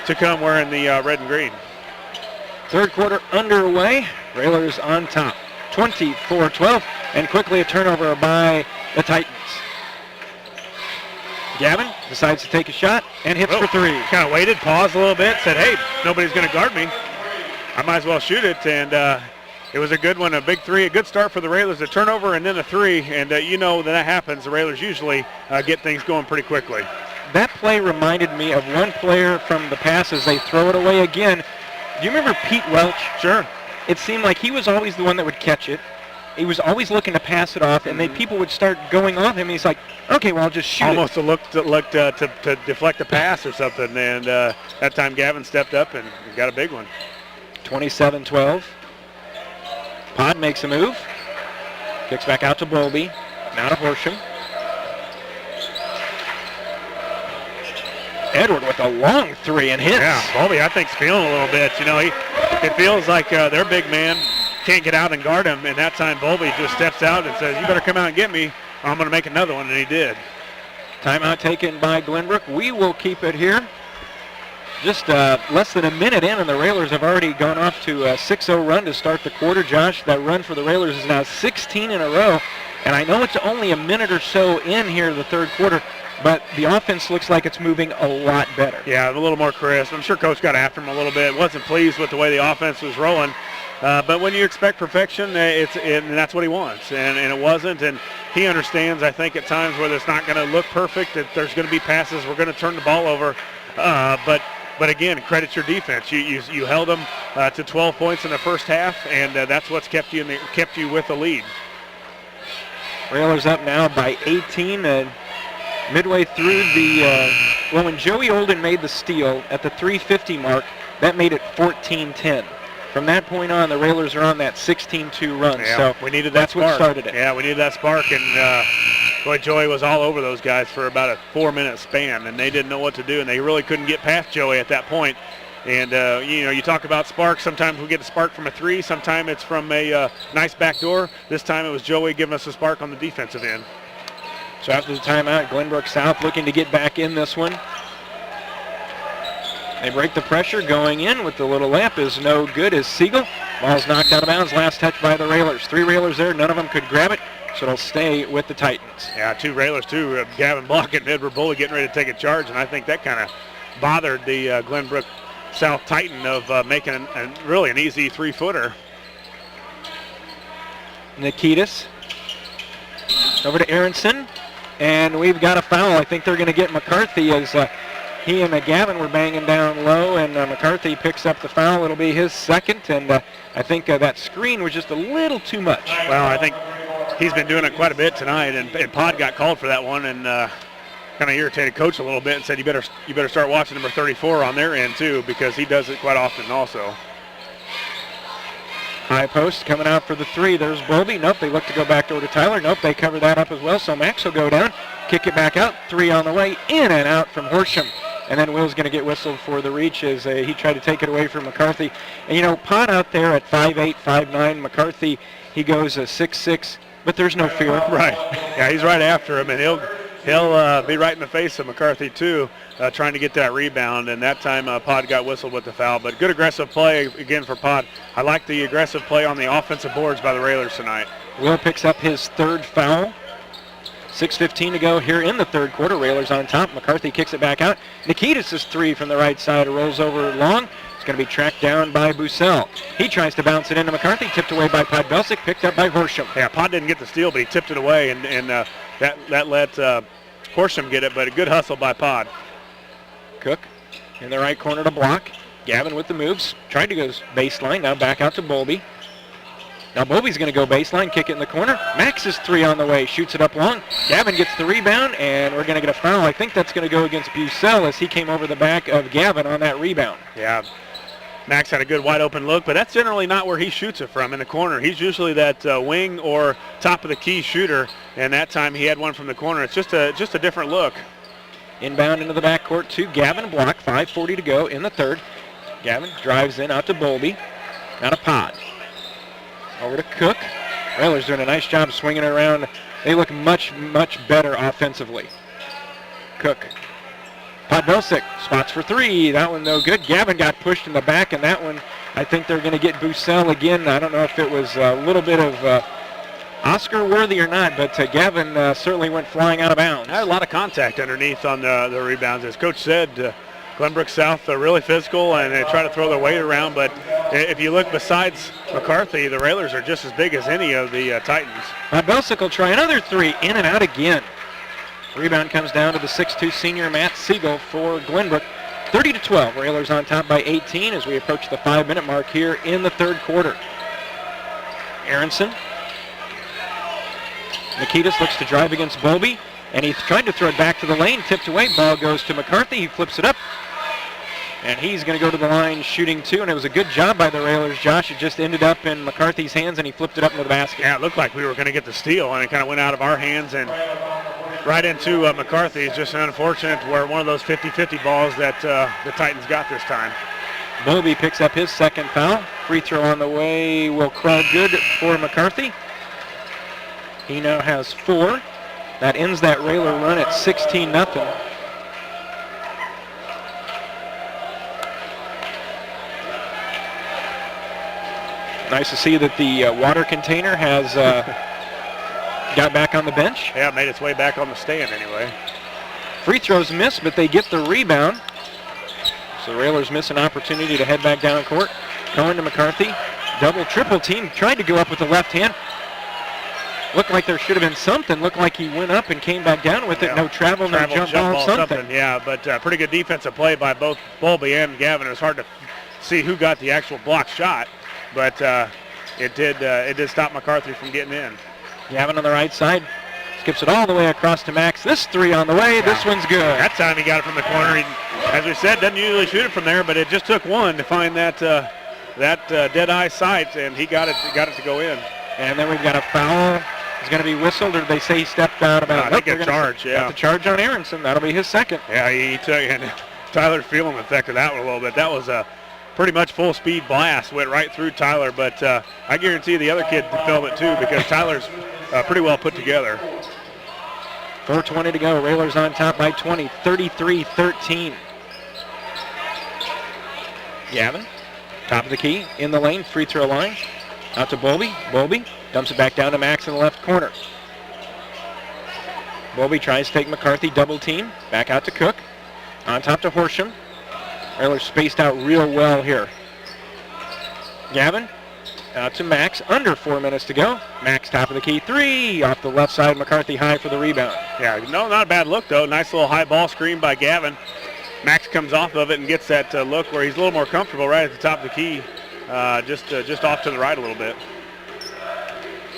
to come wearing the red and green. Third quarter underway. Railers on top, 24-12, and quickly a turnover by the Titans. Gavin decides to take a shot and hits for three. Kind of waited, paused a little bit, said, hey, nobody's going to guard me. I might as well shoot it, and it was a good one, a big three, a good start for the Railers, a turnover and then a three, and you know when that happens, the Railers usually get things going pretty quickly. That play reminded me of one player from the pass as they throw it away again. Do you remember Pete Welch? Sure. It seemed like he was always the one that would catch it. He was always looking to pass it off, and then people would start going off him. He's like, okay, well, I'll just shoot Almost looked to deflect a pass or something, and that time Gavin stepped up and got a big one. 27-12. Pod makes a move. Kicks back out to Bowlby. Now to Horsham. Edward with a long three and hits. Yeah, Bowlby, I think, is feeling a little bit. You know, it feels like their big man can't get out and guard him, and that time Bowlby just steps out and says, you better come out and get me, or I'm going to make another one, and he did. Timeout taken by Glenbrook. We will keep it here. Just less than a minute in, and the Railers have already gone off to a 6-0 run to start the quarter. Josh, that run for the Railers is now 16 in a row, and I know it's only a minute or so in here the third quarter, but the offense looks like it's moving a lot better. Yeah, a little more crisp. I'm sure Coach got after him a little bit. Wasn't pleased with the way the offense was rolling. But when you expect perfection, and that's what he wants, and it wasn't. And he understands, I think, at times where it's not going to look perfect, that there's going to be passes, we're going to turn the ball over. But again, credit your defense. You held them to 12 points in the first half, and that's what's kept you with the lead. Railers up now by 18. Midway through when Joey Olden made the steal at the 3:50 mark, that made it 14-10. From that point on, the Railers are on that 16-2 run. Yeah, so we needed that that's spark. What started it. Yeah, we needed that spark, and boy, Joey was all over those guys for about a 4-minute span, and they didn't know what to do, and they really couldn't get past Joey at that point. And you talk about sparks. Sometimes we get a spark from a three. Sometimes it's from a nice back door. This time it was Joey giving us a spark on the defensive end. So after the timeout, Glenbrook South looking to get back in this one. They break the pressure. Going in with the little layup is no good as Siegel. Ball's knocked out of bounds. Last touch by the Railers. 3 Railers there. None of them could grab it, so it'll stay with the Titans. Yeah, 2 Railers, too. Gavin Block and Edward Bully getting ready to take a charge, and I think that kind of bothered the Glenbrook South Titan of making really an easy 3-footer. Nikitas over to Aronson. And we've got a foul. I think they're going to get McCarthy as he and Gavin were banging down low, and McCarthy picks up the foul. It'll be his second, and I think that screen was just a little too much. Well, I think he's been doing it quite a bit tonight, and Pod got called for that one, and kind of irritated Coach a little bit and said, you better start watching number 34 on their end too, because he does it quite often also. High post coming out for the 3. There's Bowlby. Nope, they look to go back over to Tyler. Nope, they cover that up as well. So Max will go down, kick it back out. 3 on the way, in and out from Horsham. And then Will's going to get whistled for the reach as he tried to take it away from McCarthy. And, Pot out there at 5'8", 5'9". McCarthy, he goes 6'6", but there's no fear. Right. Yeah, he's right after him, and he'll be right in the face of McCarthy, too, trying to get that rebound. And that time, Pod got whistled with the foul. But good aggressive play, again, for Pod. I like the aggressive play on the offensive boards by the Railers tonight. Will picks up his 3rd foul. 6:15 to go here in the third quarter. Railers on top. McCarthy kicks it back out. Nikitas' 3 from the right side rolls over long. It's going to be tracked down by Bussell. He tries to bounce it into McCarthy. Tipped away by Podbelsic. Picked up by Horsham. Yeah, Pod didn't get the steal, but he tipped it away, and that let Horsham get it, but a good hustle by Pod. Cook in the right corner to block. Gavin with the moves. Tried to go baseline. Now back out to Bowlby. Now Bowlby's going to go baseline, kick it in the corner. Max is 3 on the way, shoots it up long. Gavin gets the rebound, and we're going to get a foul. I think that's going to go against Bussell as he came over the back of Gavin on that rebound. Yeah, Max had a good wide open look, but that's generally not where he shoots it from, in the corner. He's usually that wing or top of the key shooter, and that time he had one from the corner. It's just a different look. Inbound into the backcourt to Gavin Block. 5:40 to go in the third. Gavin drives in out to Bowlby. Now to Pod. Over to Cook. Railers doing a nice job swinging it around. They look much, much better offensively. Cook Podbelsic spots for three. That one no good. Gavin got pushed in the back, and that one I think they're going to get Bussell again. I don't know if it was a little bit of Oscar worthy or not, but Gavin certainly went flying out of bounds. Had a lot of contact underneath on the rebounds. As Coach said, Glenbrook South are really physical, and they try to throw their weight around, but if you look besides McCarthy, the Railers are just as big as any of the Titans. Podbelsic will try another three, in and out again. Rebound comes down to the 6'2 senior Matt Siegel for Glenbrook. 30-12, Railers on top by 18 as we approach the 5-minute mark here in the third quarter. Aronson. Nikitas looks to drive against Bowlby, and he's tried to throw it back to the lane, tipped away, ball goes to McCarthy, he flips it up, and he's going to go to the line shooting two, and it was a good job by the Railers, Josh. It just ended up in McCarthy's hands, and he flipped it up into the basket. Yeah, it looked like we were going to get the steal, and it kind of went out of our hands and right into McCarthy. It's just unfortunate where one of those 50-50 balls that the Titans got this time. Bowlby picks up his second foul. Free throw on the way will crawl good for McCarthy. He now has 4. That ends that Railer run at 16-0. Nice to see that the water container has got back on the bench. Yeah, it made its way back on the stand anyway. Free throws missed, but they get the rebound. So the Railers miss an opportunity to head back down court. Cohen to McCarthy. Double, triple team. Tried to go up with the left hand. Looked like there should have been something. Looked like he went up and came back down with it. Yeah. No travel, no jump ball, something. Yeah, but pretty good defensive play by both Bowlby and Gavin. It was hard to see who got the actual block shot, but it did stop McCarthy from getting in. Gavin on the right side. Skips it all the way across to Max. This three on the way. Yeah. This one's good. That time he got it from the corner. He, as we said, doesn't usually shoot it from there, but it just took one to find that dead-eye sight, and he got it to go in. And then we've got a foul. It's going to be whistled, or did they say he stepped out about it? I think a charge, yeah. Got the charge on Aronson. That'll be his second. Yeah, he took it. And Tyler's feeling the effect of that one a little bit. That was a pretty much full-speed blast. Went right through Tyler, but I guarantee the other kid felt it too because Tyler's pretty well put together. 4:20 to go. Railers on top by 20, 33-13. Gavin, top of the key, in the lane, free throw line. Out to Bowlby. Bowlby dumps it back down to Max in the left corner. Bowlby tries to take McCarthy, double team. Back out to Cook. On top to Horsham. Railers spaced out real well here. Gavin out to Max. Under 4 minutes to go. Max top of the key. Three off the left side. McCarthy high for the rebound. Yeah, no, not a bad look though. Nice little high ball screen by Gavin. Max comes off of it and gets that look where he's a little more comfortable right at the top of the key. Just off to the right a little bit.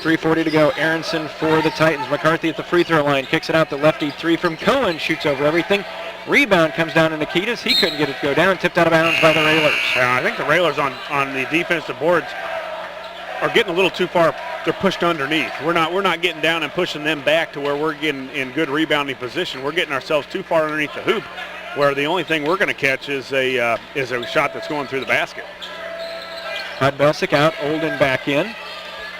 3:40 to go. Aronson for the Titans. McCarthy at the free throw line. Kicks it out to lefty. Three from Cohen. Shoots over everything. Rebound comes down to Nikitas. He couldn't get it to go down. Tipped out of bounds by the Railers. Yeah, I think the Railers on the defensive boards are getting a little too far. They're pushed underneath. We're not getting down and pushing them back to where we're getting in good rebounding position. We're getting ourselves too far underneath the hoop, where the only thing we're going to catch is a shot that's going through the basket. Podbelsic out. Olden back in.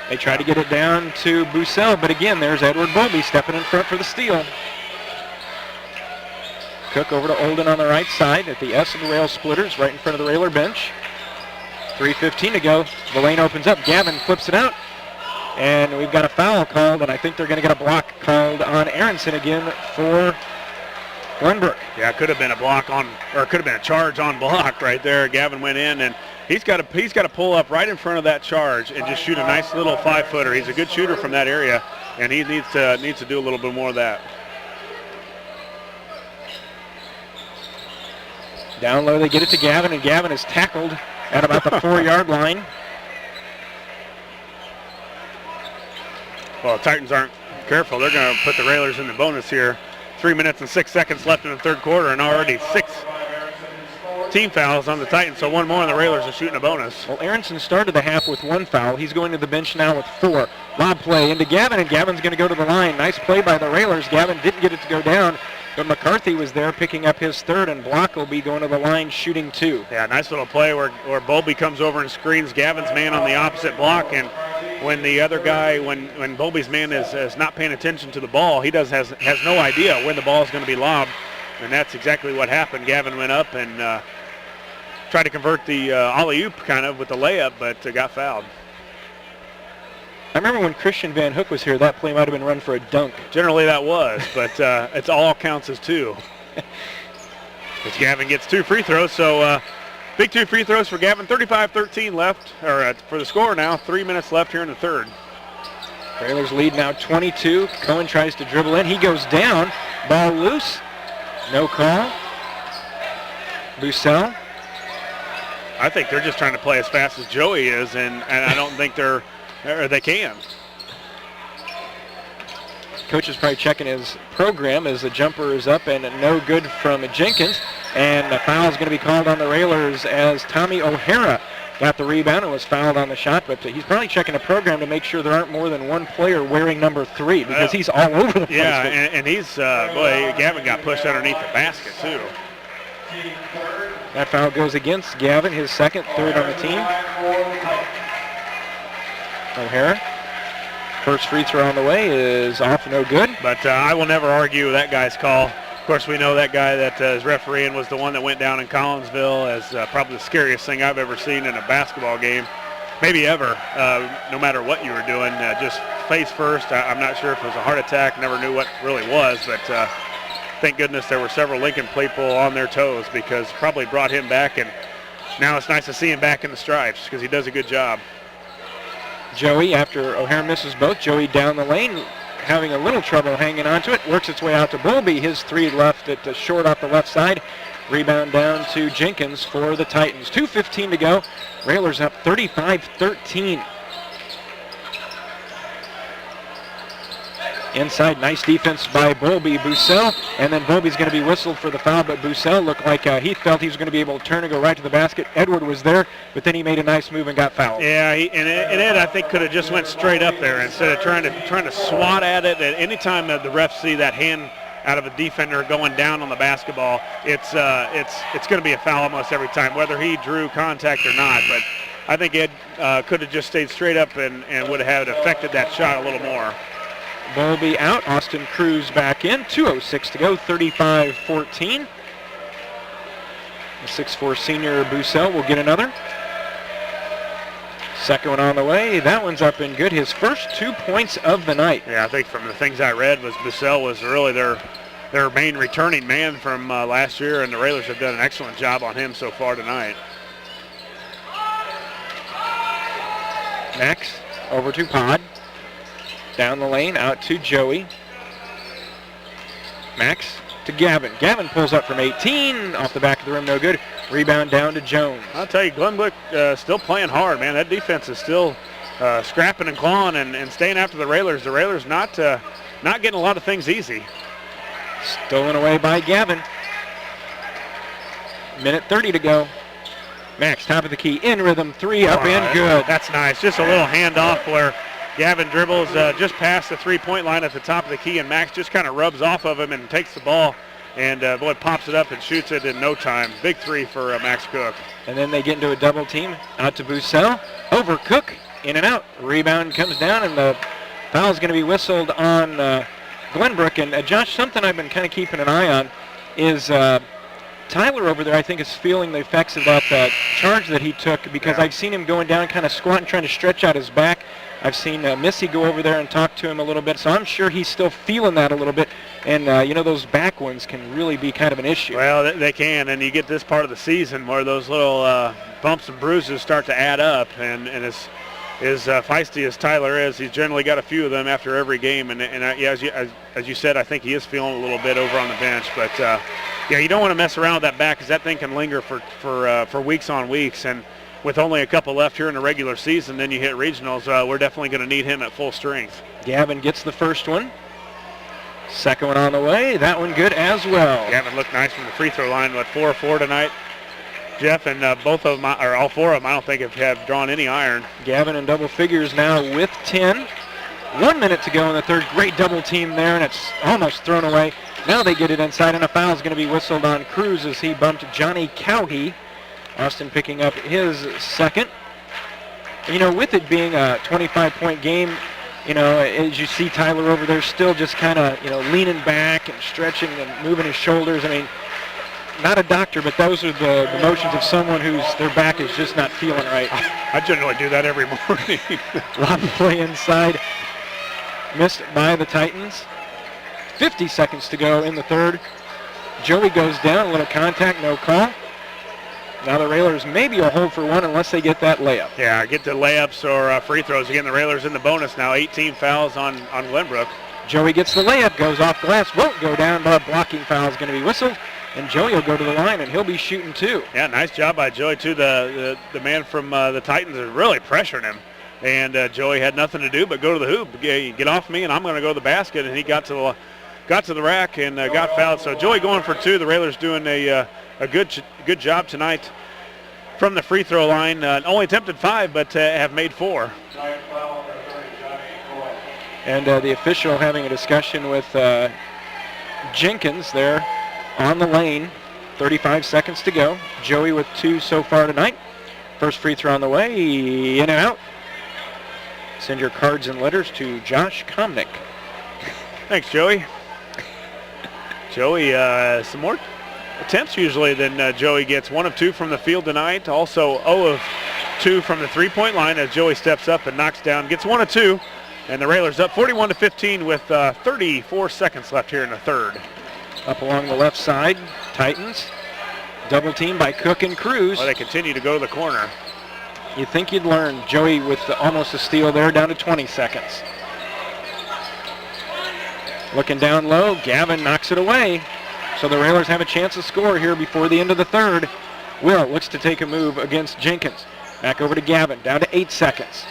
They try to get it down to Bussell, but again, there's Edward Bowlby stepping in front for the steal. Cook over to Olden on the right side at the S of the Railsplitters, right in front of the Railer bench. 3:15 to go. The lane opens up. Gavin flips it out. And we've got a foul called, and I think they're going to get a block called on Aronson again for Glenbrook. Yeah, it could have been a block on, or it could have been a charge on block right there. Gavin went in, and he's got to pull up right in front of that charge and just shoot a nice little 5-footer. He's a good shooter from that area, and he needs to do a little bit more of that. Down low, they get it to Gavin, and Gavin is tackled at about the 4-yard line. Well, the Titans aren't careful. They're going to put the Railers in the bonus here. 3 minutes and 6 seconds left in the third quarter, and already 6 team fouls on the Titans, so one more and the Railers are shooting a bonus. Well, Aronson started the half with 1 foul. He's going to the bench now with 4. Lob play into Gavin, and Gavin's going to go to the line. Nice play by the Railers. Gavin didn't get it to go down, but McCarthy was there picking up his third, and Block will be going to the line shooting 2. Yeah, nice little play where Bowlby comes over and screens Gavin's man on the opposite block, and when the other guy, when Bowlby's man is not paying attention to the ball, he has no idea when the ball is going to be lobbed. And that's exactly what happened. Gavin went up and tried to convert the alley-oop kind of with the layup, but got fouled. I remember when Christian Van Hook was here, that play might have been run for a dunk. Generally that was, but it's all counts as 2. As Gavin gets 2 free throws, so big 2 free throws for Gavin. 35-13 left, or for the score now. 3 minutes left here in the third. Railers lead now 22. Cohen tries to dribble in. He goes down. Ball loose. No call. Bussell. I think they're just trying to play as fast as Joey is, and I don't think they can. Coach is probably checking his program as the jumper is up and no good from Jenkins. And a foul is going to be called on the Railers as Tommy O'Hara got the rebound and was fouled on the shot. But he's probably checking the program to make sure there aren't more than one player wearing number 3 because he's all over the place. Yeah, and he's, boy, Gavin got pushed underneath the basket too. That foul goes against Gavin, his second, third on the team. O'Hara. First free throw on the way is off, no good. But I will never argue that guy's call. Of course, we know that guy that is refereeing was the one that went down in Collinsville as probably the scariest thing I've ever seen in a basketball game, maybe ever, no matter what you were doing. Just face first. I'm not sure if it was a heart attack, never knew what really was, but thank goodness there were several Lincoln people on their toes because probably brought him back, and now it's nice to see him back in the stripes because he does a good job. Joey, after O'Hara misses both, Joey down the lane, having a little trouble hanging on to it, works its way out to Bowlby. His 3 left at short off the left side. Rebound down to Jenkins for the Titans. 2:15 to go. Railers up 35-13. Inside, nice defense by Bowlby. Bussell, and then Bowlby's going to be whistled for the foul, but Bussell looked like he felt he was going to be able to turn and go right to the basket. Edward was there, but then he made a nice move and got fouled. Yeah, and Ed, I think, could have just went straight up there instead of trying to swat at it. At any time the refs see that hand out of a defender going down on the basketball, it's going to be a foul almost every time, whether he drew contact or not. But I think Ed could have just stayed straight up and would have affected that shot a little more. Bowlby out. Austin Cruz back in. 2:06 to go. 35-14. The 6'4" senior Bussell will get another. Second one on the way. That one's up and good. His first 2 points of the night. Yeah, I think from the things I read was Bussell was really their main returning man from last year, and the Railers have done an excellent job on him so far tonight. Max over to Pod. Down the lane, out to Joey. Max to Gavin. Gavin pulls up from 18, off the back of the rim, no good. Rebound down to Jones. I'll tell you, Glenbrook still playing hard, man. That defense is still scrapping and clawing and staying after the Railers. The Railers not getting a lot of things easy. Stolen away by Gavin. Minute 30 to go. Max, top of the key, in rhythm, 3 up and good. That's nice. Just a little handoff where Gavin dribbles just past the three-point line at the top of the key, and Max just kind of rubs off of him and takes the ball, and boy, pops it up and shoots it in no time. Big 3 for Max Cook. And then they get into a double team. Out to Bussell. Over Cook. In and out. Rebound comes down, and the foul is going to be whistled on Glenbrook. And Josh, something I've been kind of keeping an eye on is Tyler over there, I think, is feeling the effects of that charge that he took because I've seen him going down, kind of squatting, trying to stretch out his back. I've seen Missy go over there and talk to him a little bit, so I'm sure he's still feeling that a little bit. And, those back ones can really be kind of an issue. Well, they can, and you get this part of the season where those little bumps and bruises start to add up. And as feisty as Tyler is, he's generally got a few of them after every game. And as you said, I think he is feeling a little bit over on the bench. But, you don't want to mess around with that back because that thing can linger for weeks on weeks. And with only a couple left here in the regular season, then you hit regionals, we're definitely going to need him at full strength. Gavin gets the first one. Second one on the way. That one good as well. Gavin looked nice from the free throw line. 4-4 tonight, Jeff, and both of them, or all 4 of them, I don't think have drawn any iron. Gavin in double figures now with 10. 1 minute to go in the third. Great double team there, and it's almost thrown away. Now they get it inside, and a foul is going to be whistled on Cruz as he bumped Johnny Cowhey. Austin picking up his second. With it being a 25-point game, as you see Tyler over there still just kind of, leaning back and stretching and moving his shoulders. I mean, not a doctor, but those are the motions of someone whose their back is just not feeling right. I generally do that every morning. Lob play inside. Missed by the Titans. 50 seconds to go in the third. Joey goes down, a little contact, no call. Now the Railers maybe a hold for one unless they get that layup. Yeah, get the layups or free throws. Again, the Railers in the bonus now. 18 fouls on Glenbrook. Joey gets the layup, goes off glass, won't go down, but a blocking foul is going to be whistled. And Joey will go to the line, and he'll be shooting two. Yeah, nice job by Joey, too. The man from the Titans is really pressuring him. And Joey had nothing to do but go to the hoop. Get off me, and I'm going to go to the basket. And he got to the rack and got fouled. So Joey going for two. The Railers doing a good job tonight from the free throw line. Only attempted 5, but have made 4. And the official having a discussion with Jenkins there on the lane. 35 seconds to go. Joey with 2 so far tonight. First free throw on the way, in and out. Send your cards and letters to Josh Komnick. Thanks, Joey. Joey, some more attempts usually than Joey gets. 1 of 2 from the field tonight. Also 0 of 2 from the three-point line as Joey steps up and knocks down. Gets 1 of 2. And the Railers up 41-15 with 34 seconds left here in the third. Up along the left side, Titans. Double team by Cook and Cruz. Well, they continue to go to the corner. You'd think you'd learn. Joey with almost a steal there, down to 20 seconds. Looking down low, Gavin knocks it away. So the Railers have a chance to score here before the end of the third. Will looks to take a move against Jenkins. Back over to Gavin, down to 8 seconds.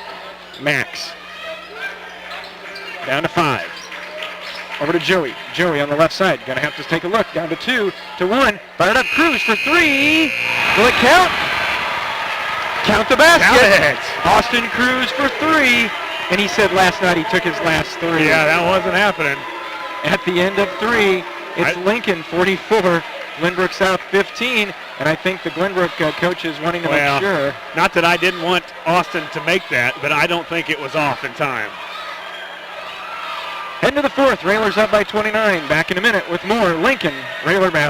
Max. Down to 5. Over to Joey. Joey on the left side. Going to have to take a look. Down to 2 to 1. Fired up Cruz for 3. Will it count? Count the basket. Count it. Austin Cruz for 3. And he said last night he took his last 3. Yeah, that wasn't happening. At the end of 3, it's Lincoln 44, Glenbrook South 15. And I think the Glenbrook coach is wanting to make sure. Not that I didn't want Austin to make that, but I don't think it was off in time. End of the fourth, Railers up by 29. Back in a minute with more Lincoln Railer basketball.